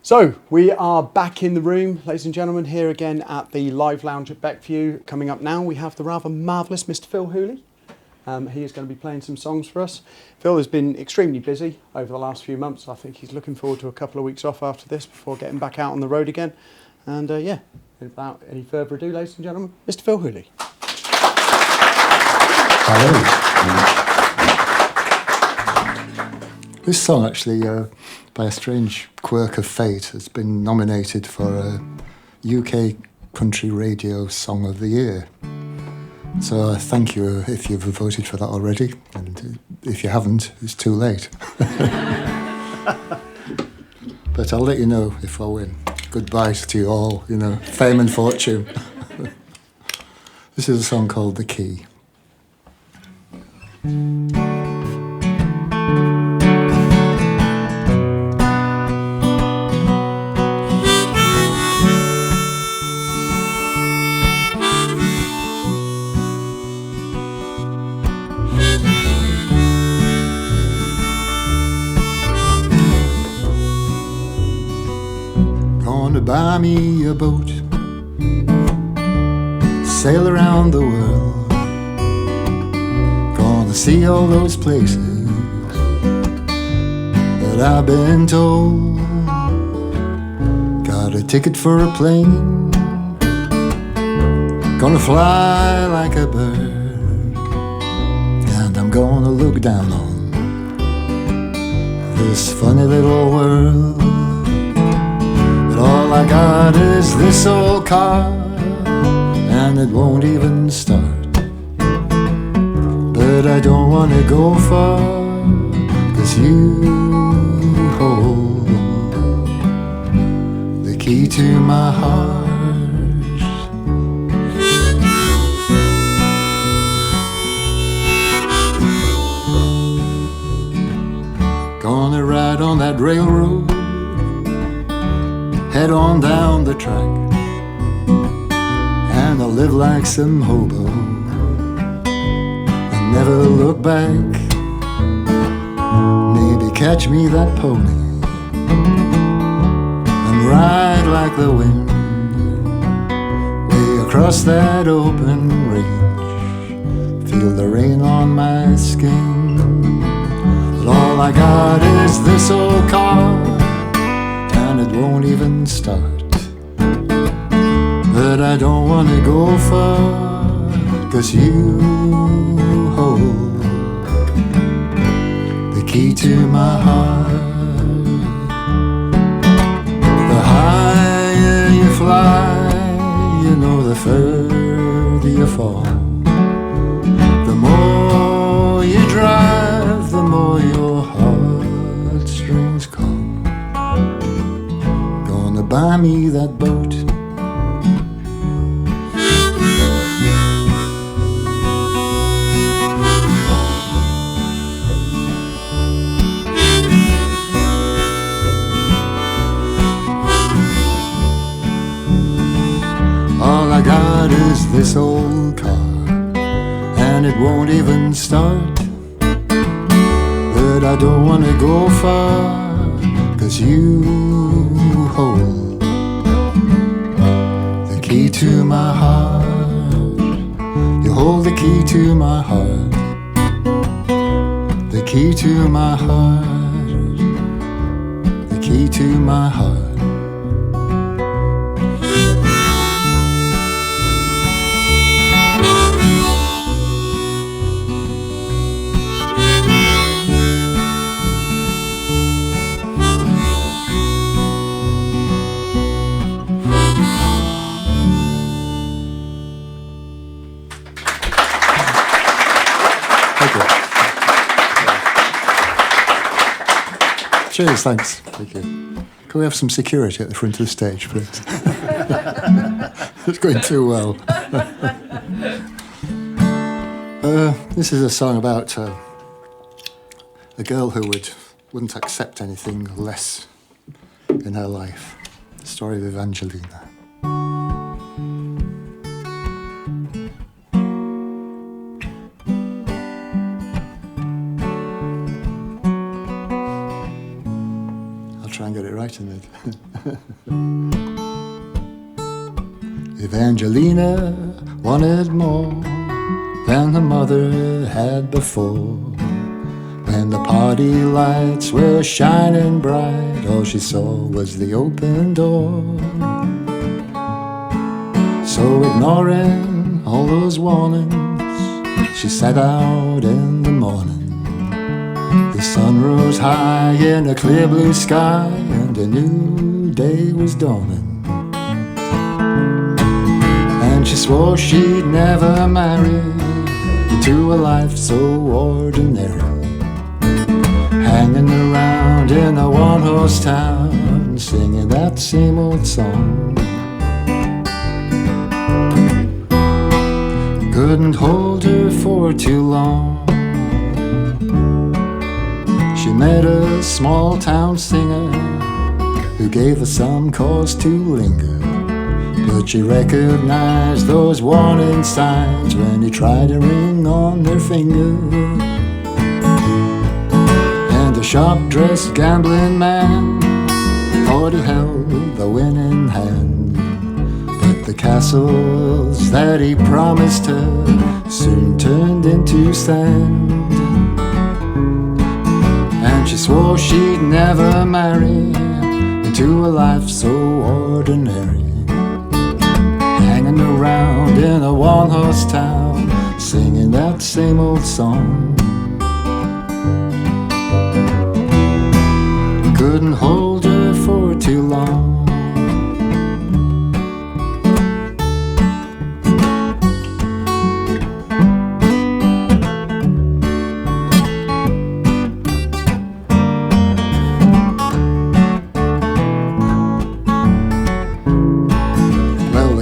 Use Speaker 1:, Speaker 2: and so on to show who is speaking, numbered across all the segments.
Speaker 1: So we are back in the room, ladies and gentlemen, here again at the Live Lounge at Beckview. Coming up now, we have the rather marvellous Mr. Phil Hooley. He is going to be playing some songs for us. Phil has been extremely busy over the last few months. I think he's looking forward to a couple of weeks off after this before getting back out on the road again. And yeah, without any further ado, ladies and gentlemen, Mr. Phil Hooley.
Speaker 2: Hello. This song actually, by a strange quirk of fate, has been nominated for a UK Country Radio Song of the Year. So thank you if you've voted for that already, and if you haven't, it's too late. But I'll let you know if I win. Goodbye to you all, you know, fame and fortune. This is a song called The Key. Gonna buy me a boat, sail around the world, gonna see all those places that I've been told. Got a ticket for a plane, gonna fly like a bird, and I'm gonna look down on this funny little world. All I got is this old car, and it won't even start. But I don't want to go far, 'cause you hold the key to my heart. Gonna ride on that railroad, head on down the track, and I'll live like some hobo and never look back. Maybe catch me that pony and ride like the wind way across that open range. Feel the rain on my skin. But all I got is this old car, and it won't even start. But I don't want to go far, 'cause you hold the key to my heart. The higher you fly, you know, the further you fall. The more you drive, the more your heartstrings call. Buy me that boat, all I got is this old car, and it won't even start. But I don't want to go far, 'cause you hold the key to my heart. You hold the key to my heart, the key to my heart, the key to my heart. Cheers, thanks. Thank you. Can we have some security at the front of the stage, please? It's going too well. This is a song about a girl who wouldn't accept anything less in her life. The story of Evangelina. Try and get it right in it. Evangelina wanted more than her mother had before. When the party lights were shining bright, all she saw was the open door. So ignoring all those warnings, she set out in the morning. The sun rose high in a clear blue sky, and a new day was dawning. And she swore she'd never marry into a life so ordinary, hanging around in a one-horse town, singing that same old song. Couldn't hold her for too long. She met a small-town singer who gave her some cause to linger, but she recognized those warning signs when he tried a ring on their finger. And the sharp-dressed gambling man thought he held the winning hand, but the castles that he promised her soon turned into sand. And she swore she'd never marry into a life so ordinary, hanging around in a one-horse town, singing that same old song. Couldn't hold her for too long.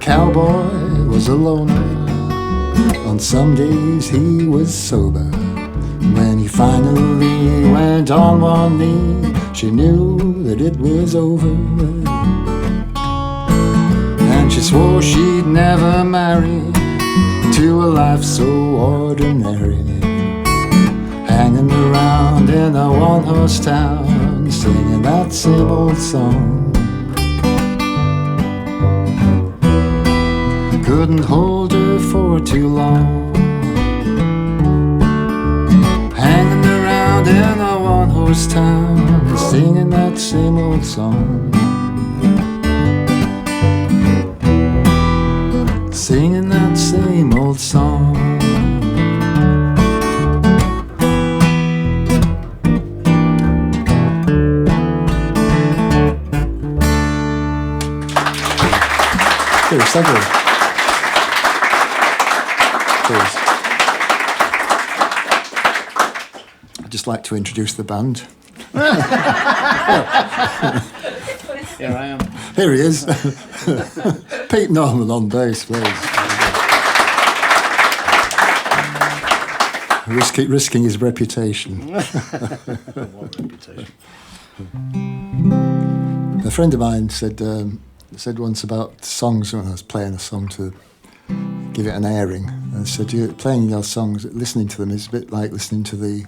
Speaker 2: Cowboy was a loner. On some days he was sober. When he finally went on one knee, she knew that it was over. And she swore she'd never marry into a life so ordinary, hanging around in a one-horse town, singing that same old song. Couldn't hold her for too long, hanging around in a one-horse town, singing that same old song. Singing that same old song. Okay, second. I'd just like to introduce the band.
Speaker 3: Here I am.
Speaker 2: Here he is. Pete Norman on bass, please. Risking his reputation.
Speaker 3: What reputation?
Speaker 2: A friend of mine said once about songs when I was playing a song to give it an airing, and said, "You're playing your songs, listening to them is a bit like listening to the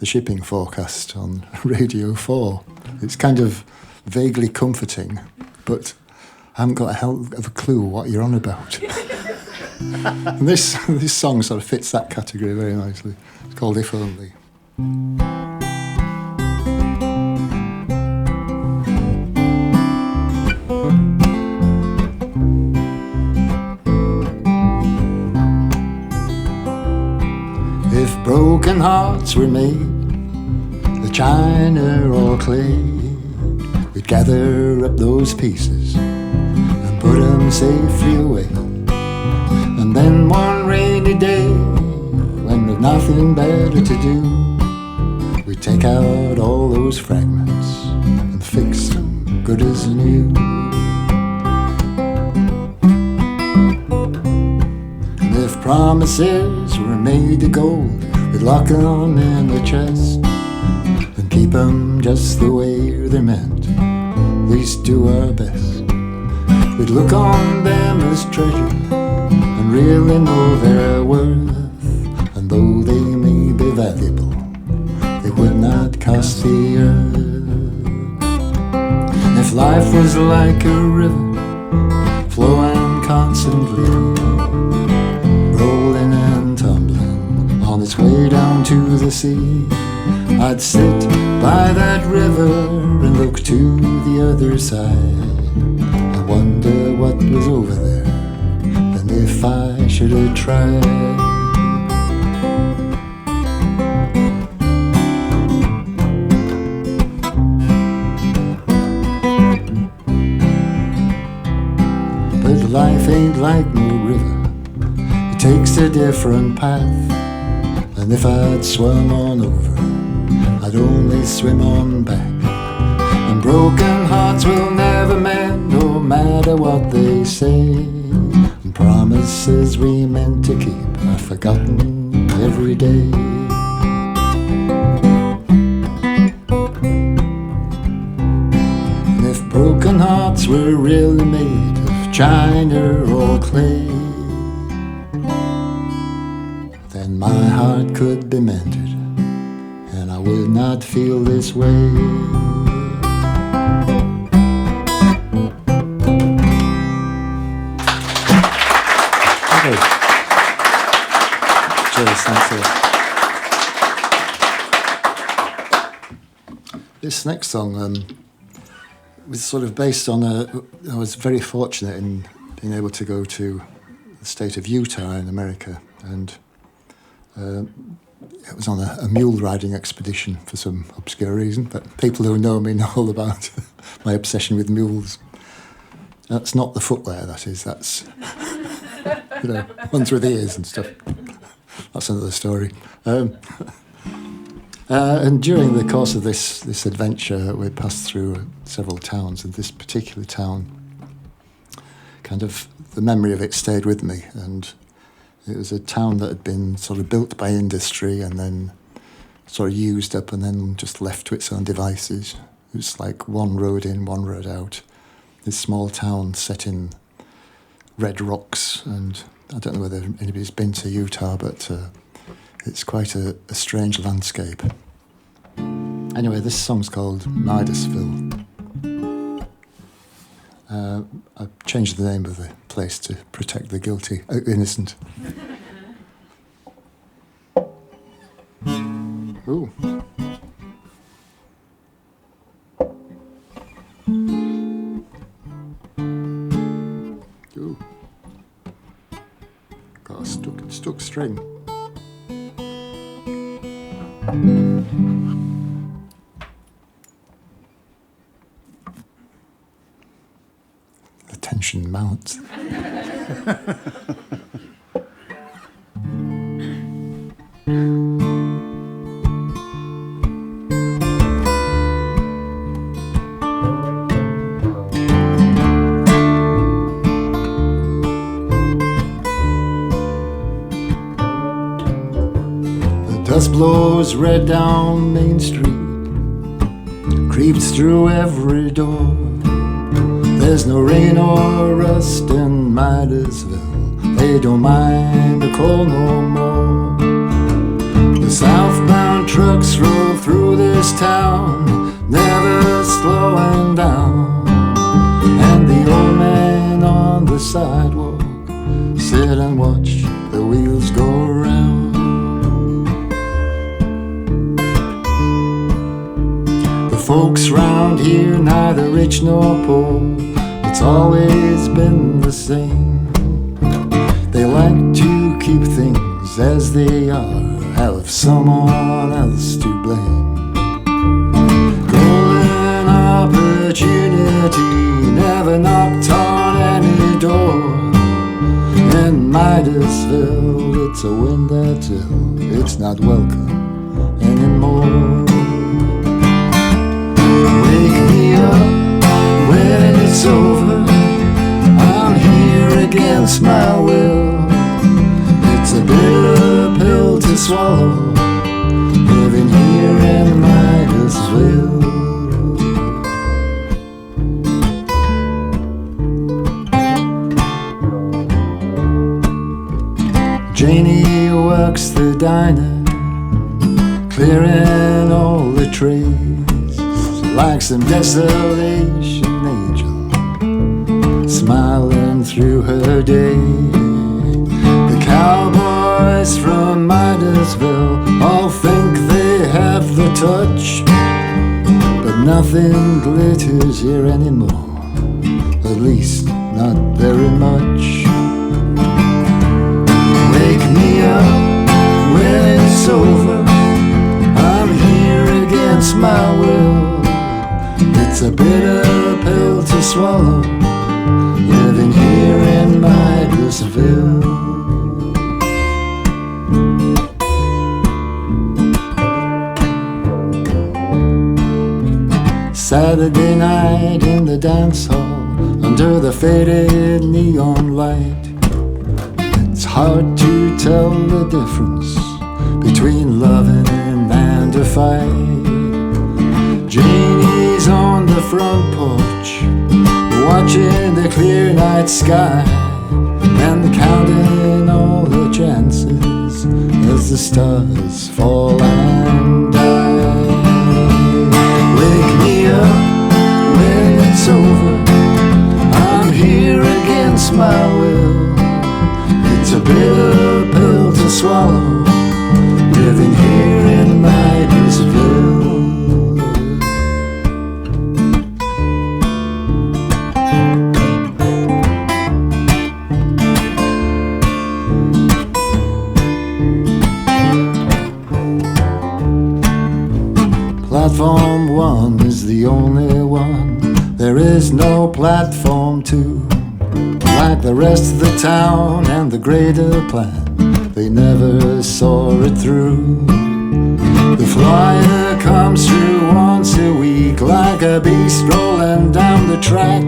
Speaker 2: shipping forecast on Radio 4. It's kind of vaguely comforting, but I haven't got a hell of a clue what you're on about." And this song sort of fits that category very nicely. It's called If Only. If broken hearts were made of china or clay, we'd gather up those pieces and put them safely away. And then one rainy day, when we've nothing better to do, we'd take out all those fragments and fix them good as new. And if promises were made of gold, we'd lock them in the chest and keep them just the way they're meant, at least do our best. We'd look on them as treasure and really know their worth, and though they may be valuable, they would not cost the earth. If If life was like a river, flowing constantly, rolling and tumbling on its way down to the sea, I'd sit by that river and look to the other side. I wonder what was over there, and if I should have tried. Life ain't like no river, it takes a different path. And if I'd swum on over, I'd only swim on back. And broken hearts will never mend, no matter what they say. And promises we meant to keep are forgotten every day. And if broken hearts were really made china or clay, then my heart could be mended, and I would not feel this way. Okay. Cheers, thanks a lot. This next song was sort of based on I was very fortunate in being able to go to the state of Utah in America, and it was on a mule riding expedition for some obscure reason, but people who know me know all about my obsession with mules. That's not the footwear, that is, that's, ones with ears and stuff. That's another story. And during the course of this adventure, we passed through several towns, and this particular town, kind of, the memory of it stayed with me, and it was a town that had been sort of built by industry and then sort of used up and then just left to its own devices. It was like one road in, one road out. This small town set in red rocks, and I don't know whether anybody's been to Utah, but it's quite a strange landscape. Anyway, this song's called Ideosound. I've changed the name of the place to protect the guilty, innocent. Ooh. Ooh. Got a stuck string. The tension mounts. Dust blows red down Main Street, creeps through every door. There's no rain or rust in Ideosville, they don't mind the cold no more. The southbound trucks roll through this town, never slowing down. And the old man on the sidewalk sit and watch the wheels go round. Folks round here, neither rich nor poor, it's always been the same. They like to keep things as they are, have someone else to blame. Golden opportunity never knocked on any door. In Ideosville, it's a wind that's ill, it's not welcome anymore. Wake me up when it's over, I'm here against my will. It's a bitter pill to swallow, living here in Ideosville. Janie works the diner, clearing all the trays. Like some desolation day. The cowboys from Ideosound all think they have the touch, but nothing glitters here anymore, at least not very much. Wake me up when it's over, I'm here against my will. It's a bitter pill to swallow, living here in Ideosound. Saturday night in the dance hall, under the faded neon light. It's hard to tell the difference between loving and a fight. Janie's on the front porch, watching the clear night sky and counting all her chances as the stars fall and die. Wake me up when it's over, I'm here against my will. It's a bitter pill to swallow, living here in Ideosound. Platform 1 is the only one, there is no platform 2. Like the rest of the town and the greater plan, they never saw it through. The flyer comes through once a week, like a beast rolling down the track.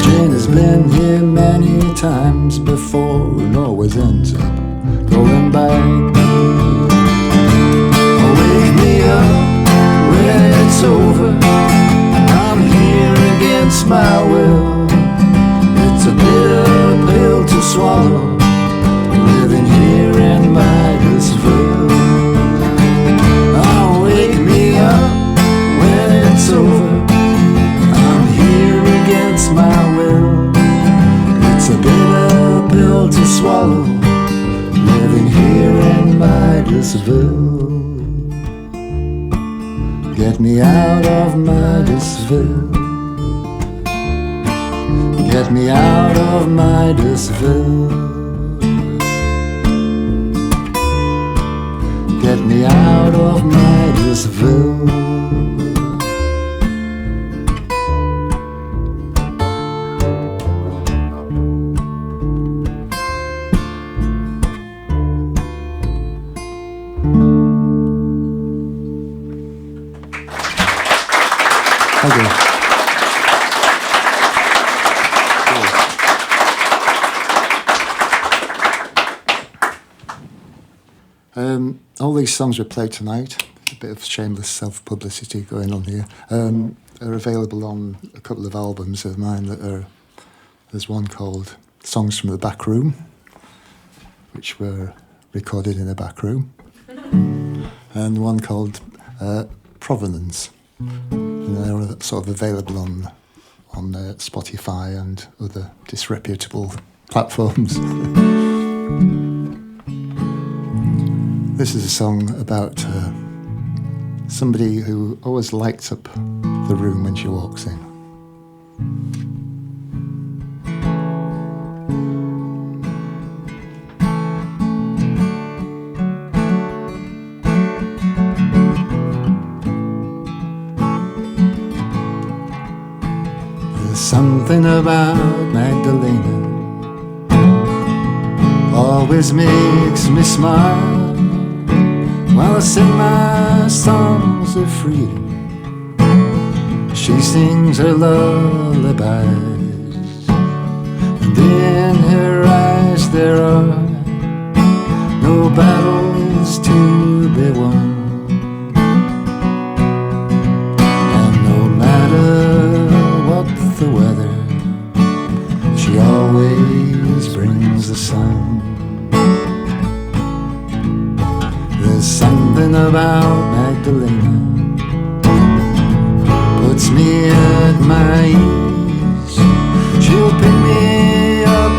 Speaker 2: Jane has been here many times before and always ends up going back. Wake me up when it's over, I'm here against my will. It's a bitter pill to swallow, living here in Ideosound. Oh, wake me up when it's over, I'm here against my will. It's a bitter pill to swallow, living here in Ideosound. Get me out of Ideosound. Get me out of Ideosound. Get me out of Ideosound. Thank you. All these songs we played tonight, a bit of shameless self-publicity going on here, are available on a couple of albums of mine that are, there's one called Songs from the Back Room, which were recorded in a back room, and one called Provenance. And they're sort of available on Spotify and other disreputable platforms. This is a song about somebody who always lights up the room when she walks in. There's something about Magdalena always makes me smile while I sing my songs of freedom. She sings her lullabies, and in her eyes there are no battles to be won. And no matter what the weather, she always brings the sun. There's something about Magdalena puts me at my ease. She'll pick me up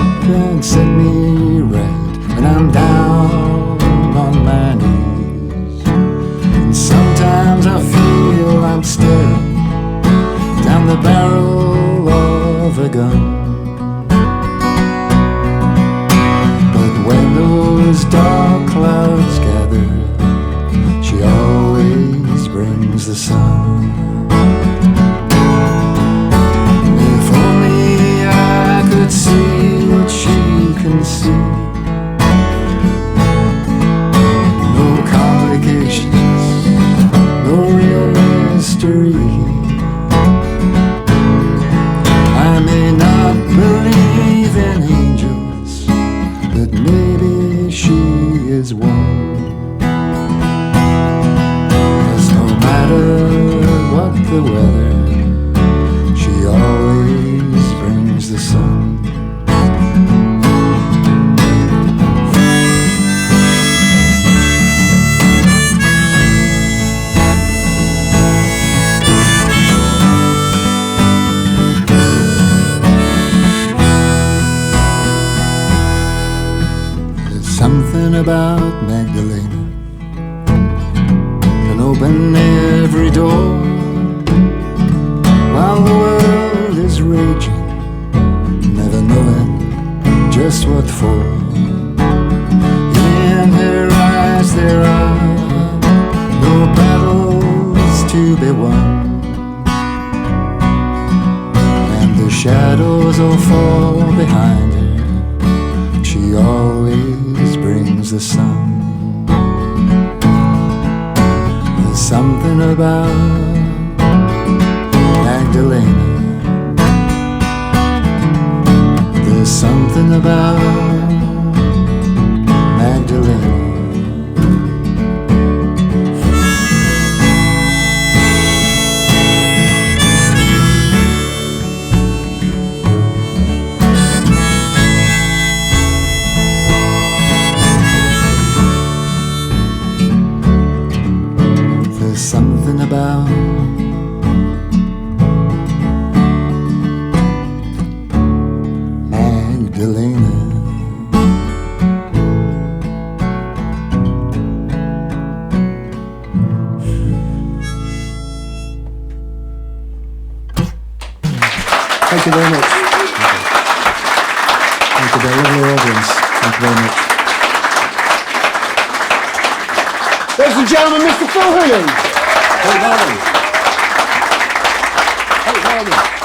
Speaker 2: something about Magdalena can open every door while the world is raging, never knowing just what for. In her eyes there are no battles to be won, and the shadows all fall behind her. She always brings the sun. There's something about Magdalena. There's something about Magdalena. There's something about Magdalena. Thank you very much. Thank you, very lovely audience. Thank you very much.
Speaker 1: Ladies and gentlemen, Mr. Phil Hooley.
Speaker 3: Hey, Marvin. Hey, Marvin.